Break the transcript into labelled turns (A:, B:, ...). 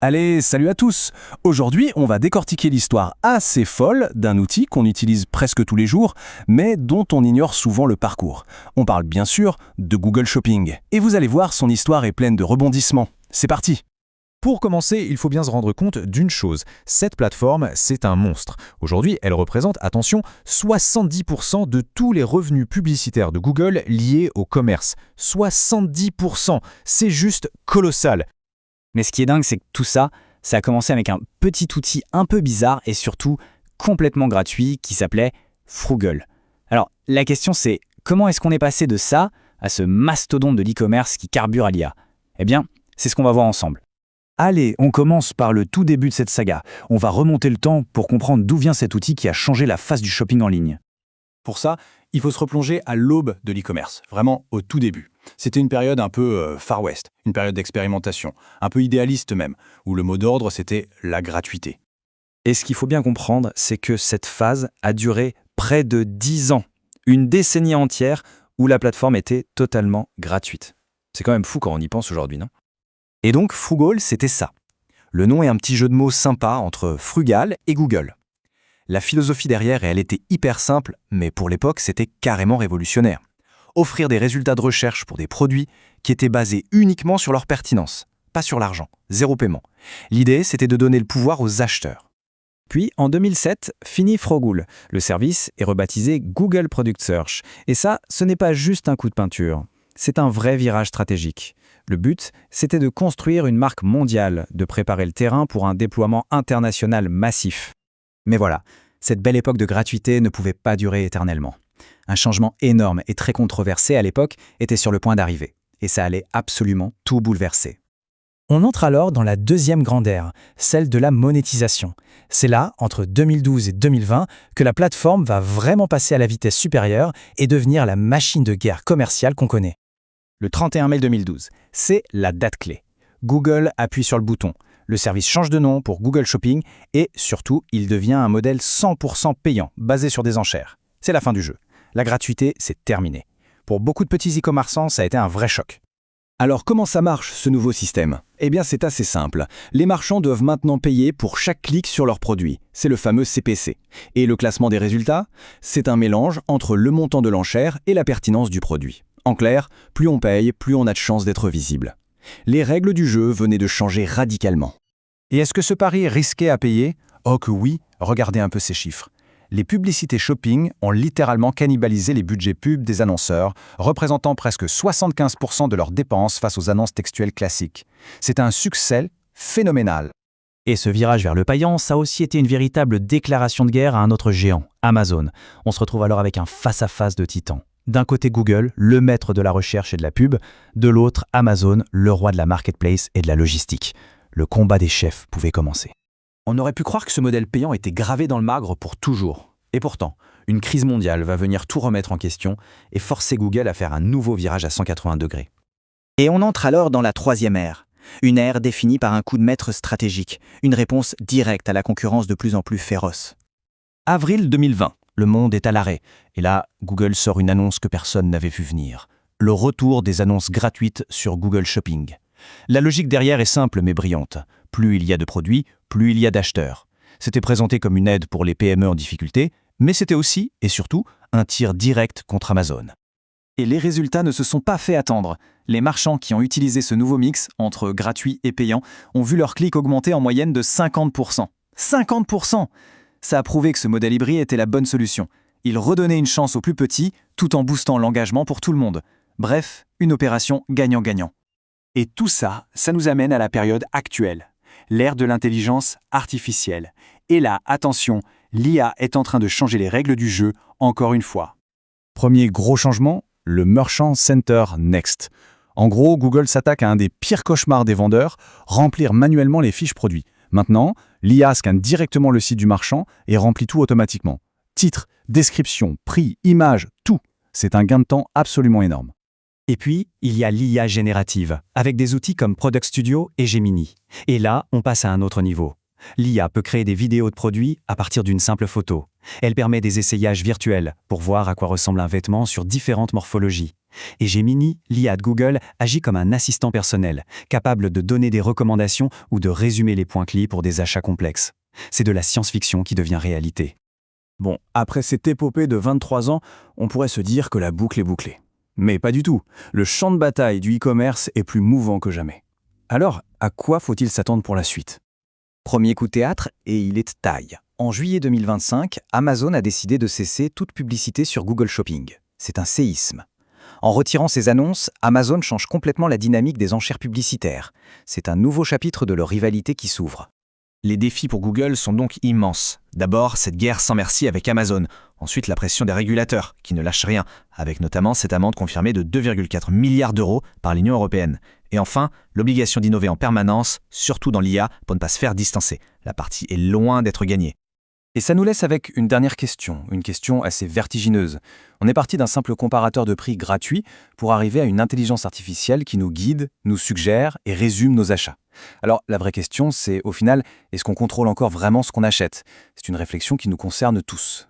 A: Allez, salut à tous! Aujourd'hui, on va décortiquer l'histoire assez folle d'un outil qu'on utilise presque tous les jours, mais dont on ignore souvent le parcours. On parle bien sûr de Google Shopping. Et vous allez voir, son histoire est pleine de rebondissements. C'est parti!
B: Pour commencer, il faut bien se rendre compte d'une chose. Cette plateforme, c'est un monstre. Aujourd'hui, elle représente, attention, 70% de tous les revenus publicitaires de Google liés au commerce. 70%! C'est juste colossal.
C: Mais ce qui est dingue, c'est que tout ça, ça a commencé avec un petit outil un peu bizarre et surtout complètement gratuit qui s'appelait Froogle. Alors, la question c'est, comment est-ce qu'on est passé de ça à ce mastodonte de l'e-commerce qui carbure à l'IA? Eh bien, c'est ce qu'on va voir ensemble. Allez, on commence par le tout début de cette saga. On va remonter le temps pour comprendre d'où vient cet outil qui a changé la face du shopping en ligne.
A: Pour ça, il faut se replonger à l'aube de l'e-commerce, vraiment au tout début. C'était une période un peu Far West, une période d'expérimentation, un peu idéaliste même, où le mot d'ordre c'était la gratuité.
C: Et ce qu'il faut bien comprendre, c'est que cette phase a duré près de 10 ans, une décennie entière où la plateforme était totalement gratuite. C'est quand même fou quand on y pense aujourd'hui, non? Et donc Froogle, c'était ça. Le nom est un petit jeu de mots sympa entre frugal et Google. La philosophie derrière, elle était hyper simple, mais pour l'époque, c'était carrément révolutionnaire. Offrir des résultats de recherche pour des produits qui étaient basés uniquement sur leur pertinence, pas sur l'argent, zéro paiement. L'idée, c'était de donner le pouvoir aux acheteurs. Puis, en 2007, fini Froogle. Le service est rebaptisé Google Product Search. Et ça, ce n'est pas juste un coup de peinture. C'est un vrai virage stratégique. Le but, c'était de construire une marque mondiale, de préparer le terrain pour un déploiement international massif. Mais voilà, cette belle époque de gratuité ne pouvait pas durer éternellement. Un changement énorme et très controversé à l'époque était sur le point d'arriver. Et ça allait absolument tout bouleverser.
D: On entre alors dans la deuxième grande ère, celle de la monétisation. C'est là, entre 2012 et 2020, que la plateforme va vraiment passer à la vitesse supérieure et devenir la machine de guerre commerciale qu'on connaît.
C: Le 31 mai 2012, c'est la date clé. Google appuie sur le bouton. Le service change de nom pour Google Shopping et surtout, il devient un modèle 100% payant, basé sur des enchères. C'est la fin du jeu. La gratuité, c'est terminé. Pour beaucoup de petits e-commerçants, ça a été un vrai choc.
A: Alors comment ça marche ce nouveau système? Eh bien c'est assez simple. Les marchands doivent maintenant payer pour chaque clic sur leur produit. C'est le fameux CPC. Et le classement des résultats? C'est un mélange entre le montant de l'enchère et la pertinence du produit. En clair, plus on paye, plus on a de chances d'être visible. Les règles du jeu venaient de changer radicalement.
B: Et est-ce que ce pari est risqué à payer? Oh que oui, regardez un peu ces chiffres. Les publicités shopping ont littéralement cannibalisé les budgets pubs des annonceurs, représentant presque 75% de leurs dépenses face aux annonces textuelles classiques. C'est un succès phénoménal.
D: Et ce virage vers le payant, ça a aussi été une véritable déclaration de guerre à un autre géant, Amazon. On se retrouve alors avec un face-à-face de titans. D'un côté Google, le maître de la recherche et de la pub, de l'autre Amazon, le roi de la marketplace et de la logistique. Le combat des chefs pouvait commencer.
C: On aurait pu croire que ce modèle payant était gravé dans le marbre pour toujours. Et pourtant, une crise mondiale va venir tout remettre en question et forcer Google à faire un nouveau virage à 180 degrés.
E: Et on entre alors dans la troisième ère. Une ère définie par un coup de maître stratégique, une réponse directe à la concurrence de plus en plus féroce.
A: Avril 2020, le monde est à l'arrêt. Et là, Google sort une annonce que personne n'avait vu venir. Le retour des annonces gratuites sur Google Shopping. La logique derrière est simple mais brillante. Plus il y a de produits, plus il y a d'acheteurs. C'était présenté comme une aide pour les PME en difficulté, mais c'était aussi, et surtout, un tir direct contre Amazon.
F: Et les résultats ne se sont pas fait attendre. Les marchands qui ont utilisé ce nouveau mix, entre gratuit et payant, ont vu leurs clics augmenter en moyenne de 50%. 50%! Ça a prouvé que ce modèle hybride était la bonne solution. Il redonnait une chance aux plus petits, tout en boostant l'engagement pour tout le monde. Bref, une opération gagnant-gagnant.
G: Et tout ça, ça nous amène à la période actuelle, l'ère de l'intelligence artificielle. Et là, attention, l'IA est en train de changer les règles du jeu encore une fois.
B: Premier gros changement, le Merchant Center Next. En gros, Google s'attaque à un des pires cauchemars des vendeurs, remplir manuellement les fiches produits. Maintenant, l'IA scanne directement le site du marchand et remplit tout automatiquement. Titre, description, prix, image, tout. C'est un gain de temps absolument énorme.
D: Et puis, il y a l'IA générative, avec des outils comme Product Studio et Gemini. Et là, on passe à un autre niveau. L'IA peut créer des vidéos de produits à partir d'une simple photo.
F: Elle permet des essayages virtuels pour voir à quoi ressemble un vêtement sur différentes morphologies. Et Gemini, l'IA de Google, agit comme un assistant personnel, capable de donner des recommandations ou de résumer les points clés pour des achats complexes. C'est de la science-fiction qui devient réalité.
B: Bon, après cette épopée de 23 ans, on pourrait se dire que la boucle est bouclée. Mais pas du tout. Le champ de bataille du e-commerce est plus mouvant que jamais. Alors, à quoi faut-il s'attendre pour la suite ?
E: Premier coup de théâtre, et il est de taille. En juillet 2025, Amazon a décidé de cesser toute publicité sur Google Shopping. C'est un séisme. En retirant ces annonces, Amazon change complètement la dynamique des enchères publicitaires. C'est un nouveau chapitre de leur rivalité qui s'ouvre.
A: Les défis pour Google sont donc immenses. D'abord, cette guerre sans merci avec Amazon. Ensuite, la pression des régulateurs, qui ne lâchent rien, avec notamment cette amende confirmée de 2,4 milliards d'euros par l'Union européenne. Et enfin, l'obligation d'innover en permanence, surtout dans l'IA, pour ne pas se faire distancer. La partie est loin d'être gagnée.
B: Et ça nous laisse avec une dernière question, une question assez vertigineuse. On est parti d'un simple comparateur de prix gratuit pour arriver à une intelligence artificielle qui nous guide, nous suggère et résume nos achats. Alors la vraie question, c'est au final, est-ce qu'on contrôle encore vraiment ce qu'on achète ? C'est une réflexion qui nous concerne tous.